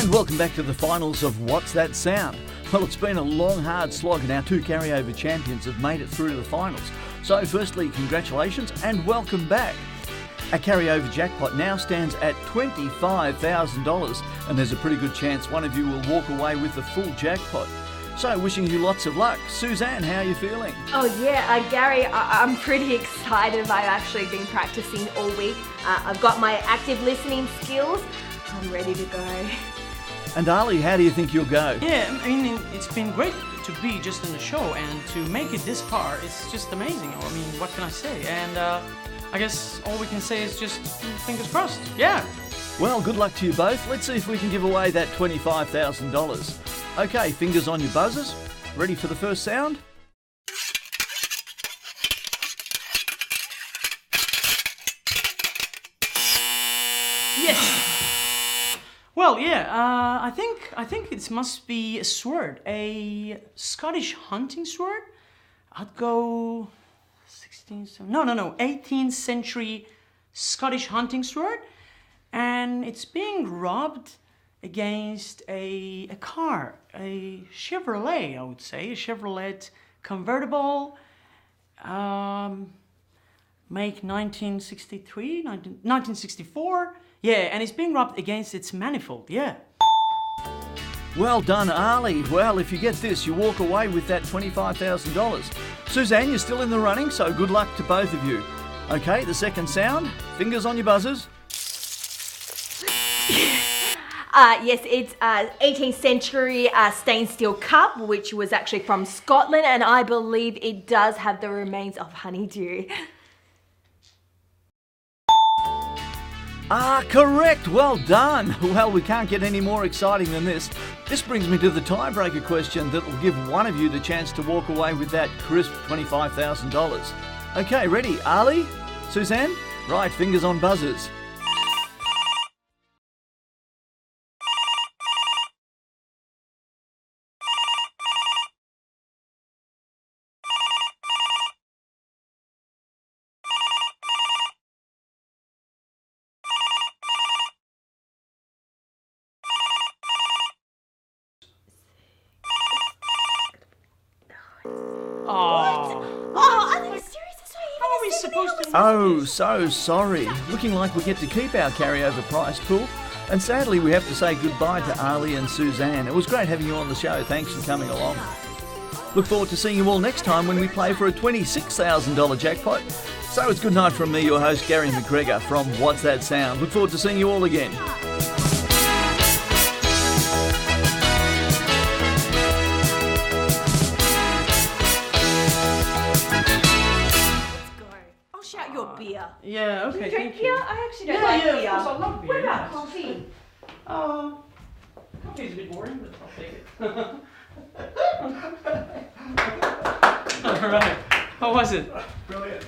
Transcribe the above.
And welcome back to the finals of What's That Sound? Well, it's been a long, hard slog and our two carryover champions have made it through to the finals. So firstly, congratulations and welcome back. Our carryover jackpot now stands at $25,000 and there's a pretty good chance one of you will walk away with the full jackpot. So wishing you lots of luck. Suzanne, how are you feeling? Oh yeah, Gary, I'm pretty excited. I've actually been practicing all week. I've got my active listening skills. I'm ready to go. And Ali, how do you think you'll go? Yeah, I mean, it's been great to be just in the show and to make it this far. It's just amazing. I mean, what can I say? And I guess all we can say is just fingers crossed. Yeah. Well, good luck to you both. Let's see if we can give away that $25,000. Okay, fingers on your buzzers. Ready for the first sound? Yes. Well, yeah. I think it must be a sword, a Scottish hunting sword. I'd go 18th century Scottish hunting sword, and it's being rubbed against a car, a Chevrolet, I would say, a Chevrolet convertible, make 1964, yeah, and it's being rubbed against its manifold, yeah. Well done, Ali. Well, if you get this, you walk away with that $25,000. Suzanne, you're still in the running, so good luck to both of you. Okay, the second sound, fingers on your buzzers. Yes, it's 18th century stained steel cup, which was actually from Scotland, and I believe it does have the remains of honeydew. Correct. Well done. Well, we can't get any more exciting than this. This brings me to the tiebreaker question that will give one of you the chance to walk away with that crisp $25,000. Okay, ready? Ali? Suzanne? Right, fingers on buzzers. Oh, are they serious? How are we supposed to? Oh, so sorry. Looking like we get to keep our carryover prize pool. And sadly, we have to say goodbye to Ali and Suzanne. It was great having you on the show. Thanks for coming along. Look forward to seeing you all next time when we play for a $26,000 jackpot. So it's good night from me, your host, Gary McGregor from What's That Sound. Look forward to seeing you all again. Shout your beer. Yeah, okay. Do you drink thank you. beer? I actually don't like beer. Yeah, of course, I love beer. What about yeah. coffee? Coffee is a bit boring, but I'll take it. Alright. How was it? Brilliant.